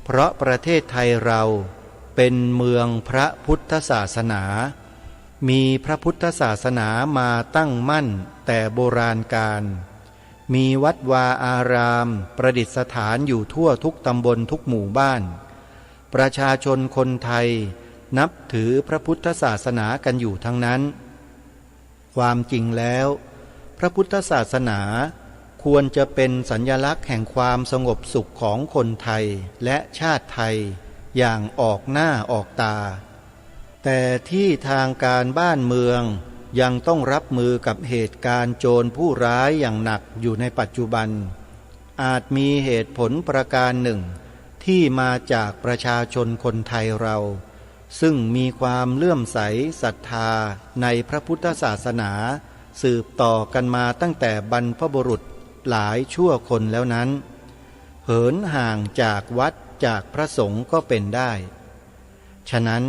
เพราะประเทศไทยเราเป็นเมืองพระพุทธศาสนามีพระพุทธศาสนามาตั้งมั่นแต่โบราณกาลมีวัดวาอารามประดิษฐานอยู่ทั่วทุกตำบลทุกหมู่บ้านประชาชนคนไทยนับถือพระพุทธศาสนากันอยู่ทั้งนั้นความจริงแล้วพระพุทธศาสนาควรจะเป็นสัญลักษณ์แห่งความสงบสุขของคนไทยและชาติไทยอย่างออกหน้าออกตาแต่ที่ทางการบ้านเมืองยังต้องรับมือกับเหตุการณ์โจรผู้ร้ายอย่างหนักอยู่ในปัจจุบันอาจมีเหตุผลประการหนึ่งที่มาจากประชาชนคนไทยเราซึ่งมีความเลื่อมใสศรัทธาในพระพุทธศาสนาสืบต่อกันมาตั้งแต่บรรพบุรุษหลายชั่วคนแล้วนั้นเหินห่างจากวัดจากพระสงฆ์ก็เป็นได้ฉะนั้น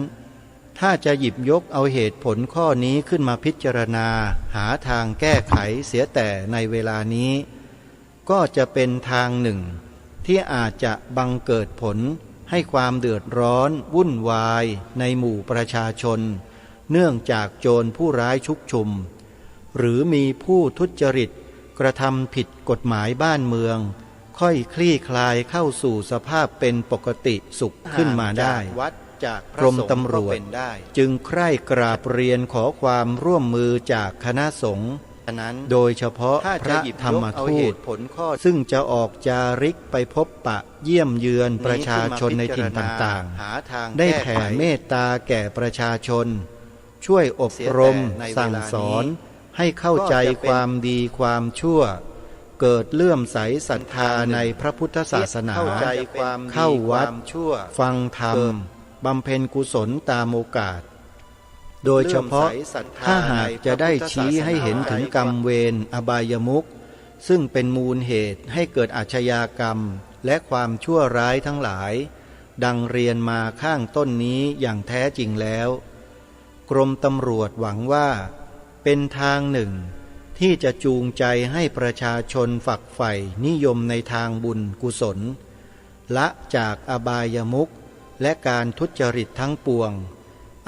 ถ้าจะหยิบยกเอาเหตุผลข้อนี้ขึ้นมาพิจารณาหาทางแก้ไขเสียแต่ในเวลานี้ก็จะเป็นทางหนึ่งที่อาจจะบังเกิดผลให้ความเดือดร้อนวุ่นวายในหมู่ประชาชนเนื่องจากโจรผู้ร้ายชุกชุมหรือมีผู้ทุจริตกระทำผิดกฎหมายบ้านเมืองค่อยคลี่คลายเข้าสู่สภาพเป็นปกติสุขขึ้นมาได้กรมตำรวจจึงใคร่กราบเรียนขอความร่วมมือจากคณะสงฆ์โดยเฉพาะพระธรรมทูตซึ่งจะออกจาริกไปพบปะเยี่ยมเยือนประชาชนในถิ่นต่างๆได้แผ่เมตตาแก่ประชาชนช่วยอบรมสั่งสอนให้เข้าใจความดีความชั่วเกิดเลื่อมใสศรัทธาในพระพุทธศาสนาเข้าวัดฟังธรรมบำเพ็ญกุศลตามโอกาสโดยเฉพาะถ้าหากจะได้ชี้ให้เห็นถึงกรรมเวรอบายมุขซึ่งเป็นมูลเหตุให้เกิดอาชญากรรมและความชั่วร้ายทั้งหลายดังเรียนมาข้างต้นนี้อย่างแท้จริงแล้วกรมตำรวจหวังว่าเป็นทางหนึ่งที่จะจูงใจให้ประชาชนฝักใฝ่นิยมในทางบุญกุศลละจากอบายมุขและการทุจริตทั้งปวง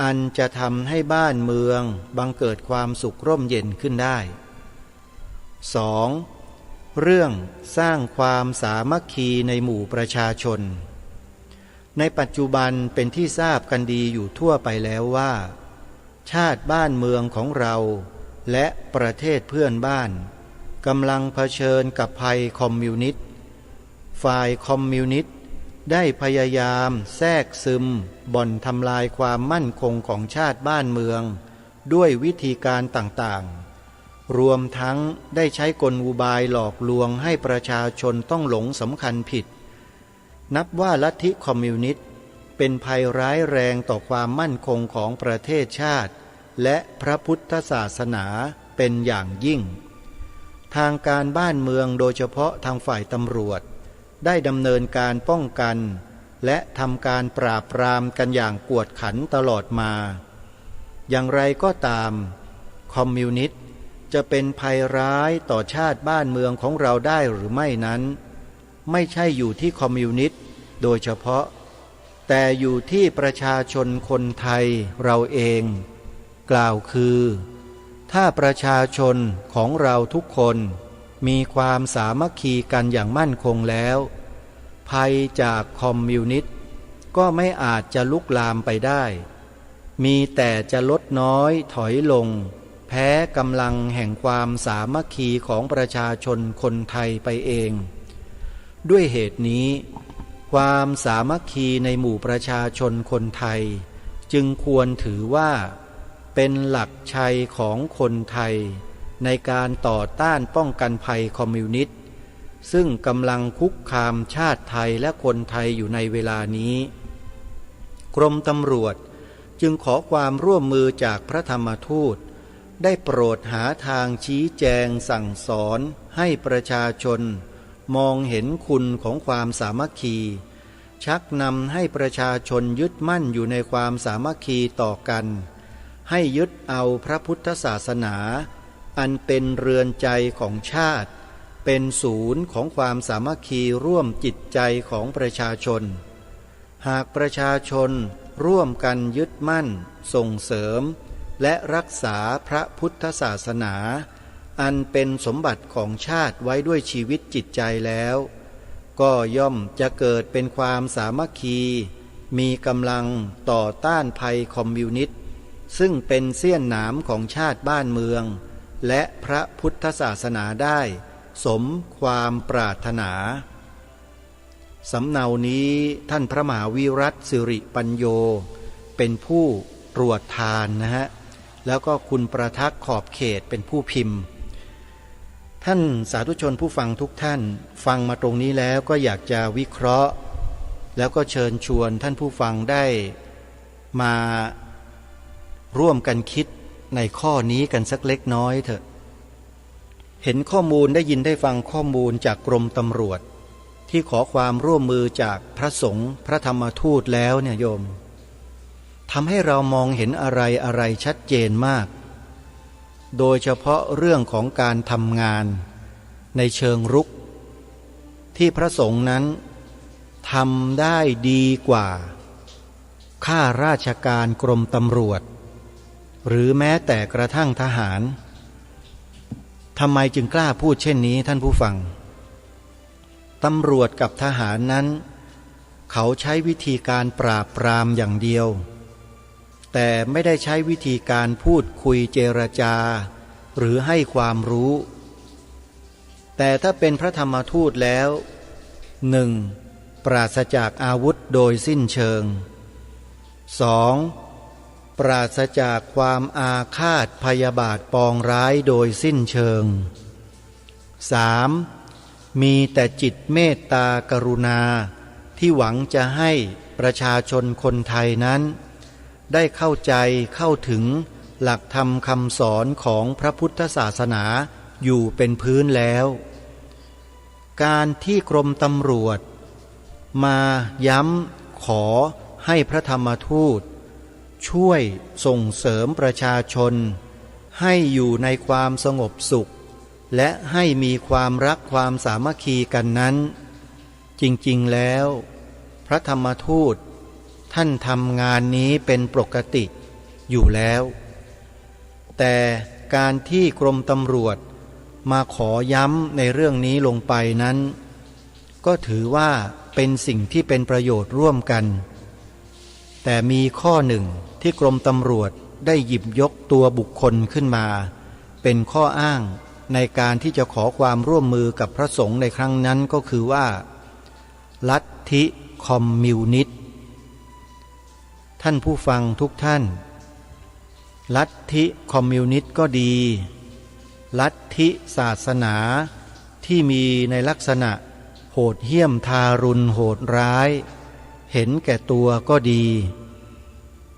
อันจะทำให้บ้านเมืองบังเกิดความสุขร่มเย็นขึ้นได้ 2. เรื่องสร้างความสามัคคีในหมู่ประชาชนในปัจจุบันเป็นที่ทราบกันดีอยู่ทั่วไปแล้วว่าชาติบ้านเมืองของเราและประเทศเพื่อนบ้านกำลังเผชิญกับภัยคอมมิวนิสต์ฝ่ายคอมมิวนิสต์ได้พยายามแทรกซึมบ่อนทำลายความมั่นคงของชาติบ้านเมืองด้วยวิธีการต่างๆรวมทั้งได้ใช้กลอุบายหลอกลวงให้ประชาชนต้องหลงสำคัญผิดนับว่าลัทธิคอมมิวนิสต์เป็นภัยร้ายแรงต่อความมั่นคงของประเทศชาติและพระพุทธศาสนาเป็นอย่างยิ่งทางการบ้านเมืองโดยเฉพาะทางฝ่ายตำรวจได้ดำเนินการป้องกันและทำการปราบปรามกันอย่างกวดขันตลอดมาอย่างไรก็ตามคอมมิวนิสต์จะเป็นภัยร้ายต่อชาติบ้านเมืองของเราได้หรือไม่นั้นไม่ใช่อยู่ที่คอมมิวนิสต์โดยเฉพาะแต่อยู่ที่ประชาชนคนไทยเราเองกล่าวคือถ้าประชาชนของเราทุกคนมีความสามัคคีกันอย่างมั่นคงแล้วภัยจากคอมมิวนิสต์ก็ไม่อาจจะลุกลามไปได้มีแต่จะลดน้อยถอยลงแพ้กำลังแห่งความสามัคคีของประชาชนคนไทยไปเองด้วยเหตุนี้ความสามัคคีในหมู่ประชาชนคนไทยจึงควรถือว่าเป็นหลักชัยของคนไทยในการต่อต้านป้องกันภัยคอมมิวนิสต์ ซึ่งกำลังคุกคามชาติไทยและคนไทยอยู่ในเวลานี้กรมตำรวจจึงขอความร่วมมือจากพระธรรมทูตได้โปรดหาทางชี้แจงสั่งสอนให้ประชาชนมองเห็นคุณของความสามัคคีชักนำให้ประชาชนยึดมั่นอยู่ในความสามัคคีต่อกันให้ยึดเอาพระพุทธศาสนาอันเป็นเรือนใจของชาติเป็นศูนย์ของความสามัคคีร่วมจิตใจของประชาชนหากประชาชนร่วมกันยึดมั่นส่งเสริมและรักษาพระพุทธศาสนาอันเป็นสมบัติของชาติไว้ด้วยชีวิตจิตใจแล้วก็ย่อมจะเกิดเป็นความสามัคคีมีกำลังต่อต้านภัยคอมมิวนิสต์ซึ่งเป็นเสี้ยนหนามของชาติบ้านเมืองและพระพุทธศาสนาได้สมความปรารถนาสำเนานี้ท่านพระมหาวิรัติสิริปัญโยเป็นผู้ตรวจทานนะฮะแล้วก็คุณประทักษ์ขอบเขตเป็นผู้พิมพ์ท่านสาธุชนผู้ฟังทุกท่านฟังมาตรงนี้แล้วก็อยากจะวิเคราะห์แล้วก็เชิญชวนท่านผู้ฟังได้มาร่วมกันคิดในข้อนี้กันสักเล็กน้อยเถอะเห็นข้อมูลได้ยินได้ฟังข้อมูลจากกรมตำรวจที่ขอความร่วมมือจากพระสงฆ์พระธรรมทูตแล้วเนี่ยโยมทำให้เรามองเห็นอะไรชัดเจนมากโดยเฉพาะเรื่องของการทำงานในเชิงรุกที่พระสงฆ์นั้นทำได้ดีกว่าข้าราชการกรมตำรวจหรือแม้แต่กระทั่งทหารทำไมจึงกล้าพูดเช่นนี้ท่านผู้ฟังตำรวจกับทหารนั้นเขาใช้วิธีการปราบปรามอย่างเดียวแต่ไม่ได้ใช้วิธีการพูดคุยเจรจาหรือให้ความรู้แต่ถ้าเป็นพระธรรมทูตแล้ว 1. ปราศจากอาวุธโดยสิ้นเชิง 2. ปราศจากความอาฆาตพยาบาทปองร้ายโดยสิ้นเชิง 3. มีแต่จิตเมตตากรุณาที่หวังจะให้ประชาชนคนไทยนั้นได้เข้าใจเข้าถึงหลักธรรมคำสอนของพระพุทธศาสนาอยู่เป็นพื้นแล้วการที่กรมตำรวจมาย้ำขอให้พระธรรมทูตช่วยส่งเสริมประชาชนให้อยู่ในความสงบสุขและให้มีความรักความสามัคคีกันนั้นจริงๆแล้วพระธรรมทูตท่านทำงานนี้เป็นปกติอยู่แล้วแต่การที่กรมตำรวจมาขอย้ำในเรื่องนี้ลงไปนั้นก็ถือว่าเป็นสิ่งที่เป็นประโยชน์ร่วมกันแต่มีข้อหนึ่งที่กรมตำรวจได้หยิบยกตัวบุคคลขึ้นมาเป็นข้ออ้างในการที่จะขอความร่วมมือกับพระสงฆ์ในครั้งนั้นก็คือว่าลัทธิคอมมิวนิสต์ท่านผู้ฟังทุกท่านลัทธิคอมมิวนิสต์ก็ดีลัทธิศาสนาที่มีในลักษณะโหดเหี้ยมทารุณโหดร้ายเห็นแก่ตัวก็ดี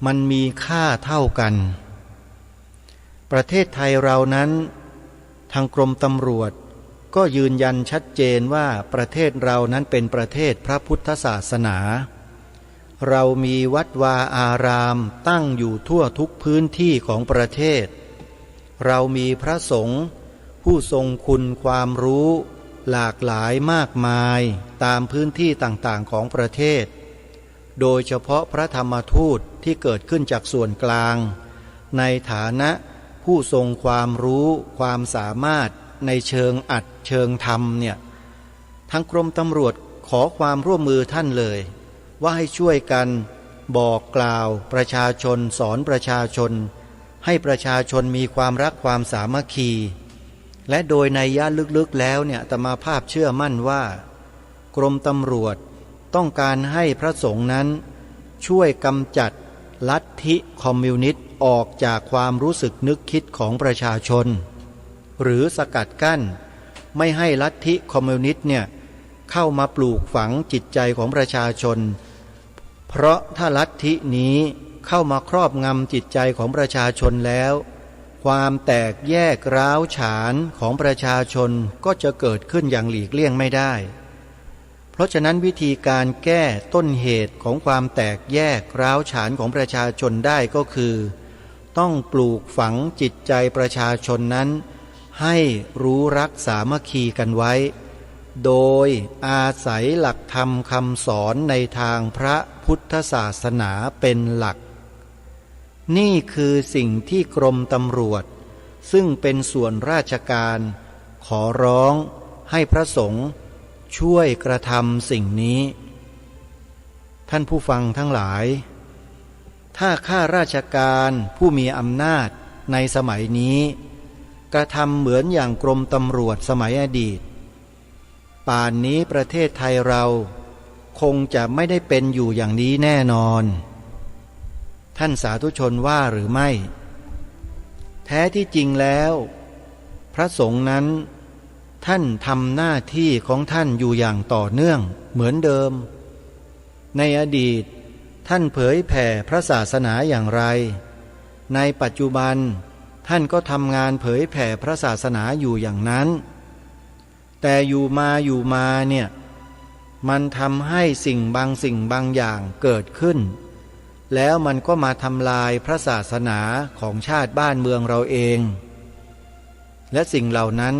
มันมีค่าเท่ากันประเทศไทยเรานั้นทางกรมตำรวจก็ยืนยันชัดเจนว่าประเทศเรานั้นเป็นประเทศพระพุทธศาสนาเรามีวัดวาอารามตั้งอยู่ทั่วทุกพื้นที่ของประเทศเรามีพระสงฆ์ผู้ทรงคุณความรู้หลากหลายมากมายตามพื้นที่ต่างๆของประเทศโดยเฉพาะพระธรรมทูตที่เกิดขึ้นจากส่วนกลางในฐานะผู้ทรงความรู้ความสามารถในเชิงอัดเชิงธรรมเนี่ยทางกรมตำรวจขอความร่วมมือท่านเลยว่าให้ช่วยกันบอกกล่าวประชาชนสอนประชาชนให้ประชาชนมีความรักความสามัคคีและโดยนัยยะลึกๆแล้วเนี่ยอาตมาภาพเชื่อมั่นว่ากรมตำรวจต้องการให้พระสงฆ์นั้นช่วยกำจัดลัทธิคอมมิวนิสต์ออกจากความรู้สึกนึกคิดของประชาชนหรือสกัดกั้น ไม่ให้ลัทธิคอมมิวนิสต์เนี่ยเข้ามาปลูกฝังจิตใจของประชาชนเพราะถ้าลัทธินี้เข้ามาครอบงำจิตใจของประชาชนแล้วความแตกแยกร้าวฉานของประชาชนก็จะเกิดขึ้นอย่างหลีกเลี่ยงไม่ได้เพราะฉะนั้นวิธีการแก้ต้นเหตุของความแตกแยกร้าวฉานของประชาชนได้ก็คือต้องปลูกฝังจิตใจประชาชนนั้นให้รู้รักสามัคคีกันไว้โดยอาศัยหลักธรรมคำสอนในทางพระพุทธศาสนาเป็นหลักนี่คือสิ่งที่กรมตำรวจซึ่งเป็นส่วนราชการขอร้องให้พระสงฆ์ช่วยกระทำสิ่งนี้ท่านผู้ฟังทั้งหลายถ้าข้าราชการผู้มีอำนาจในสมัยนี้กระทำเหมือนอย่างกรมตำรวจสมัยอดีตป่านนี้ประเทศไทยเราคงจะไม่ได้เป็นอยู่อย่างนี้แน่นอนท่านสาธุชนว่าหรือไม่แท้ที่จริงแล้วพระสงฆ์นั้นท่านทำหน้าที่ของท่านอยู่อย่างต่อเนื่องเหมือนเดิมในอดีตท่านเผยแผ่พระศาสนาอย่างไรในปัจจุบันท่านก็ทำงานเผยแผ่พระศาสนาอยู่อย่างนั้นแต่อยู่มาเนี่ยมันทำให้สิ่งบางอย่างเกิดขึ้นแล้วมันก็มาทำลายพระศาสนาของชาติบ้านเมืองเราเองและสิ่งเหล่านั้น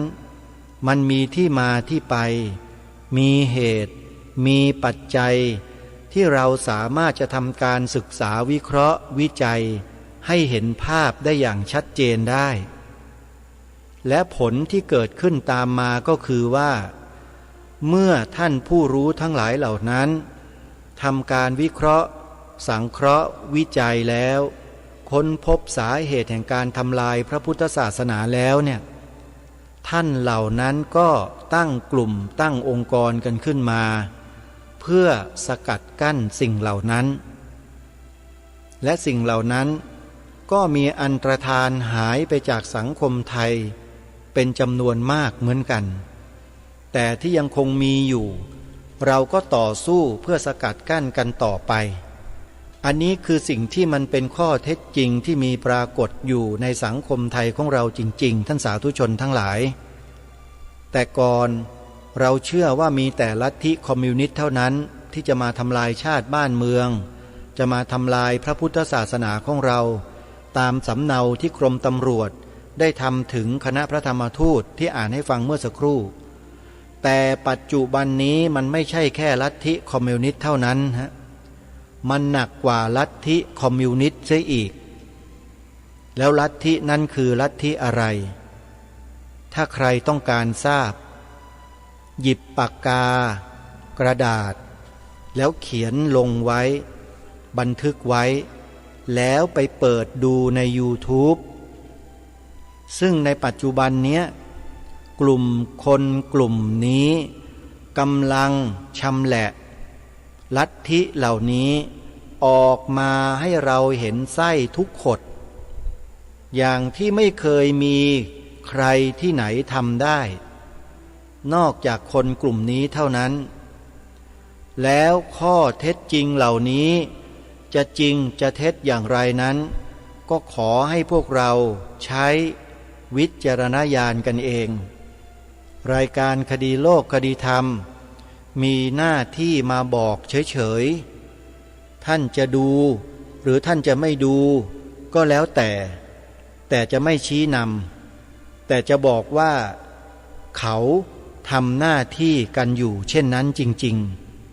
มันมีที่มาที่ไปมีเหตุมีปัจจัยที่เราสามารถจะทำการศึกษาวิเคราะห์วิจัยให้เห็นภาพได้อย่างชัดเจนได้และผลที่เกิดขึ้นตามมาก็คือว่าเมื่อท่านผู้รู้ทั้งหลายเหล่านั้นทำการวิเคราะห์สังเคราะห์วิจัยแล้วค้นพบสาเหตุแห่งการทำลายพระพุทธศาสนาแล้วเนี่ยท่านเหล่านั้นก็ตั้งกลุ่มตั้งองค์กรกันขึ้นมาเพื่อสกัดกั้นสิ่งเหล่านั้นและสิ่งเหล่านั้นก็มีอันตรธานหายไปจากสังคมไทยเป็นจำนวนมากเหมือนกันแต่ที่ยังคงมีอยู่เราก็ต่อสู้เพื่อสกัดกั้นกันต่อไปอันนี้คือสิ่งที่มันเป็นข้อเท็จจริงที่มีปรากฏอยู่ในสังคมไทยของเราจริงๆท่านสาธุชนทั้งหลายแต่ก่อนเราเชื่อว่ามีแต่ลัทธิคอมมิวนิสต์เท่านั้นที่จะมาทำลายชาติบ้านเมืองจะมาทำลายพระพุทธศาสนาของเราตามสำเนาที่กรมตำรวจได้ทำถึงคณะพระธรรมทูตที่อ่านให้ฟังเมื่อสักครู่แต่ปัจจุบันนี้มันไม่ใช่แค่ลัทธิคอมมิวนิสต์เท่านั้นฮะมันหนักกว่าลัทธิคอมมิวนิสต์เสียอีกแล้วลัทธินั้นคือลัทธิอะไรถ้าใครต้องการทราบหยิบปากกากระดาษแล้วเขียนลงไว้บันทึกไว้แล้วไปเปิดดูใน YouTube ซึ่งในปัจจุบันเนี้ยกลุ่มคนกลุ่มนี้กำลังชำแหละลัทธิเหล่านี้ออกมาให้เราเห็นไส้ทุกขดอย่างที่ไม่เคยมีใครที่ไหนทำได้นอกจากคนกลุ่มนี้เท่านั้นแล้วข้อเท็จจริงเหล่านี้จะจริงจะเท็จอย่างไรนั้นก็ขอให้พวกเราใช้วิจารณญาณกันเองรายการคดีโลกคดีธรรมมีหน้าที่มาบอกเฉยๆท่านจะดูหรือท่านจะไม่ดูก็แล้วแต่จะไม่ชี้นำแต่จะบอกว่าเขาทำหน้าที่กันอยู่เช่นนั้นจริง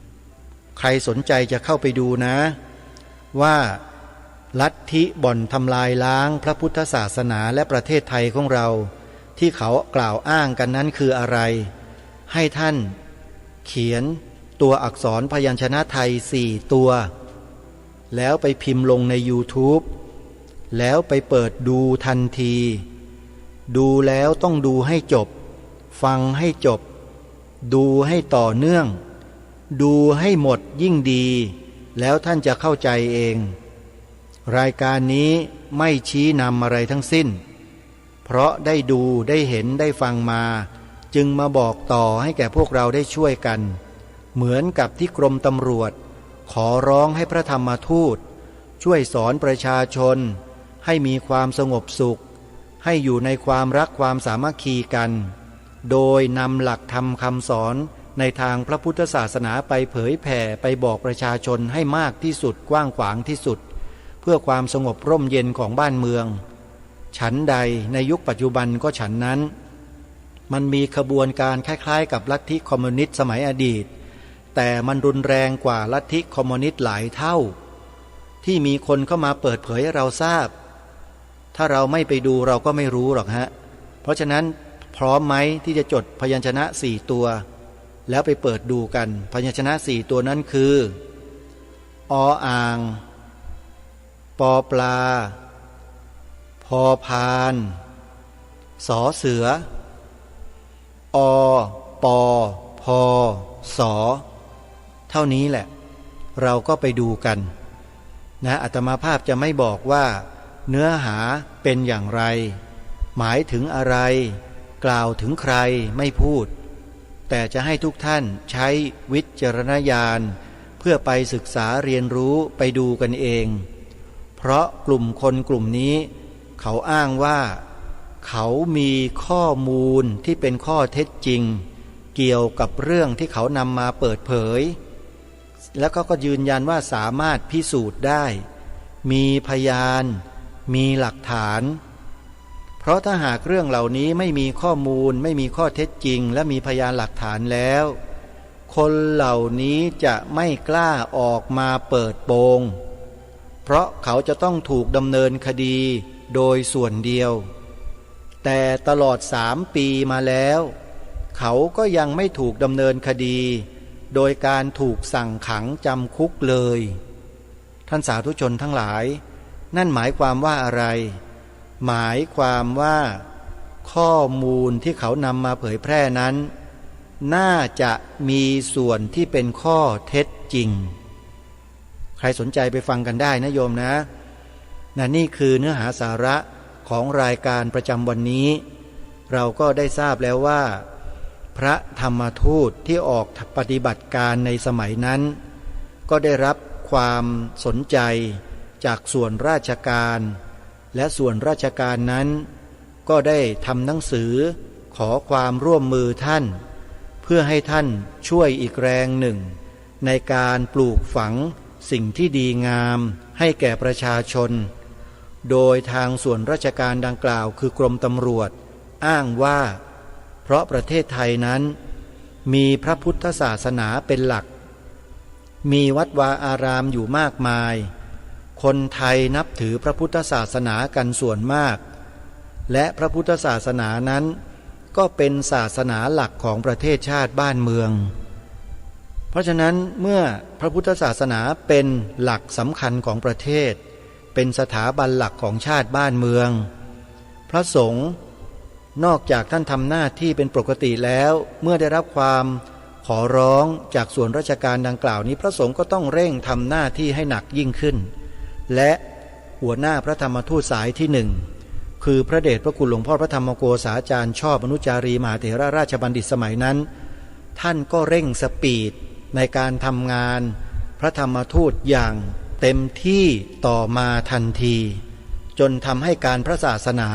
ๆใครสนใจจะเข้าไปดูนะว่าลัทธิบ่อนทำลายล้างพระพุทธศาสนาและประเทศไทยของเราที่เขากล่าวอ้างกันนั้นคืออะไรให้ท่านเขียนตัวอักษรพยัญชนะไทย4 ตัวแล้วไปพิมพ์ลงใน YouTube แล้วไปเปิดดูทันทีดูแล้วต้องดูให้จบฟังให้จบดูให้ต่อเนื่องดูให้หมดยิ่งดีแล้วท่านจะเข้าใจเองรายการนี้ไม่ชี้นำอะไรทั้งสิ้นเพราะได้ดูได้เห็นได้ฟังมา จึงมาบอกต่อให้แก่พวกเราได้ช่วยกัน เหมือนกับที่กรมตำรวจขอร้องให้พระธรรมทูตช่วยสอนประชาชนให้มีความสงบสุขให้อยู่ในความรักความสามัคคีกันโดยนำหลักธรรมคำสอนในทางพระพุทธศาสนาไปเผยแผ่ไปบอกประชาชนให้มากที่สุดกว้างขวางที่สุดเพื่อความสงบร่มเย็นของบ้านเมืองฉันใดในยุคปัจจุบันก็ฉันนั้นมันมีขบวนการคล้ายๆกับลัทธิคอมมิวนิสต์สมัยอดีตแต่มันรุนแรงกว่าลัทธิคอมมิวนิสต์หลายเท่าที่มีคนเข้ามาเปิดเผยให้เราทราบถ้าเราไม่ไปดูเราก็ไม่รู้หรอกฮะเพราะฉะนั้นพร้อมไหมที่จะจดพยัญชนะ4ตัวแล้วไปเปิดดูกันพยัญชนะ4ตัวนั้นคือออ่างปอปลาพอพานสอเสืออปอพอสอเท่านี้แหละเราก็ไปดูกันนะอาตมาภาพจะไม่บอกว่าเนื้อหาเป็นอย่างไรหมายถึงอะไรกล่าวถึงใครไม่พูดแต่จะให้ทุกท่านใช้วิจารณญาณเพื่อไปศึกษาเรียนรู้ไปดูกันเองเพราะกลุ่มคนกลุ่มนี้เขาอ้างว่าเขามีข้อมูลที่เป็นข้อเท็จจริงเกี่ยวกับเรื่องที่เขานำมาเปิดเผยแล้วก็ยืนยันว่าสามารถพิสูจน์ได้มีพยานมีหลักฐานเพราะถ้าหากเรื่องเหล่านี้ไม่มีข้อมูลไม่มีข้อเท็จจริงและมีพยานหลักฐานแล้วคนเหล่านี้จะไม่กล้าออกมาเปิดโปงเพราะเขาจะต้องถูกดำเนินคดีโดยส่วนเดียวแต่ตลอด3 ปีมาแล้วเขาก็ยังไม่ถูกดำเนินคดีโดยการถูกสั่งขังจำคุกเลยท่านสาธุชนทั้งหลายนั่นหมายความว่าอะไรหมายความว่าข้อมูลที่เขานำมาเผยแพร่นั้นน่าจะมีส่วนที่เป็นข้อเท็จจริงใครสนใจไปฟังกันได้นะโยมนะนี่คือเนื้อหาสาระของรายการประจำวันนี้เราก็ได้ทราบแล้วว่าพระธรรมทูตที่ออกปฏิบัติการในสมัยนั้นก็ได้รับความสนใจจากส่วนราชการและส่วนราชการนั้นก็ได้ทำหนังสือขอความร่วมมือท่านเพื่อให้ท่านช่วยอีกแรงหนึ่งในการปลูกฝังสิ่งที่ดีงามให้แก่ประชาชนโดยทางส่วนราชการดังกล่าวคือกรมตำรวจอ้างว่าเพราะประเทศไทยนั้นมีพระพุทธศาสนาเป็นหลักมีวัดวาอารามอยู่มากมายคนไทยนับถือพระพุทธศาสนากันส่วนมากและพระพุทธศาสนานั้นก็เป็นศาสนาหลักของประเทศชาติบ้านเมืองเพราะฉะนั้นเมื่อพระพุทธศาสนาเป็นหลักสำคัญของประเทศเป็นสถาบันหลักของชาติบ้านเมืองพระสงฆ์นอกจากท่านทำหน้าที่เป็นปกติแล้วเมื่อได้รับความขอร้องจากส่วนราชการดังกล่าวนี้พระสงฆ์ก็ต้องเร่งทำหน้าที่ให้หนักยิ่งขึ้นและหัวหน้าพระธรรมทูตสายที่ 1คือพระเดชพระคุณหลวงพ่อพระธรรมโกษาจารย์ชอบอนุจารีมหาเถรราชบัณฑิตสมัยนั้นท่านก็เร่งสปีดในการทำงานพระธรรมทูตอย่างเต็มที่ต่อมาทันทีจนทำให้การพระศาสนา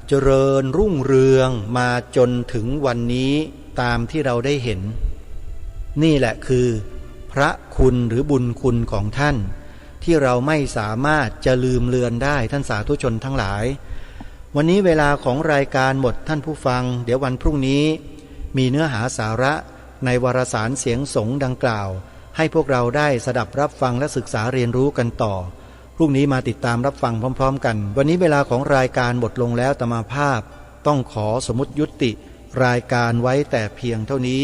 เจริญรุ่งเรืองมาจนถึงวันนี้ตามที่เราได้เห็นนี่แหละคือพระคุณหรือบุญคุณของท่านที่เราไม่สามารถจะลืมเลือนได้ท่านสาธุชนทั้งหลายวันนี้เวลาของรายการหมดท่านผู้ฟังเดี๋ยววันพรุ่งนี้มีเนื้อหาสาระในวารสารเสียงสงฆ์ดังกล่าวให้พวกเราได้สดับรับฟังและศึกษาเรียนรู้กันต่อพรุ่งนี้มาติดตามรับฟังพร้อมๆกันวันนี้เวลาของรายการหมดลงแล้วอาตมาภาพต้องขอสมมุติยุติรายการไว้แต่เพียงเท่านี้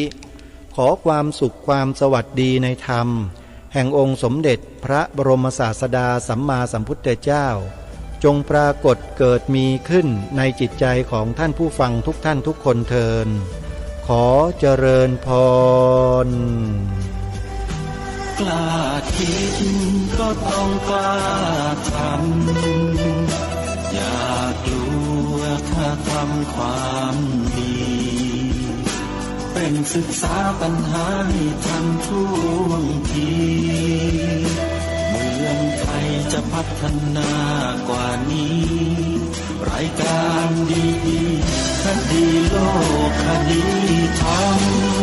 ขอความสุขความสวัสดีในธรรมแห่งองค์สมเด็จพระบรมศาสดาสัมมาสัมพุทธเจ้าจงปรากฏเกิดมีขึ้นในจิตใจของท่านผู้ฟังทุกท่านทุกคนเทินขอเจริญพรกล้าคิดก็ต้องกล้าทำอย่ากลัวถ้าทำความดี ร่งศึกษาปัญหาให้ทันท่วงทีเมืองไทยจะพัฒนากว่านี้รายการดีๆคดีโลกคดีธรรม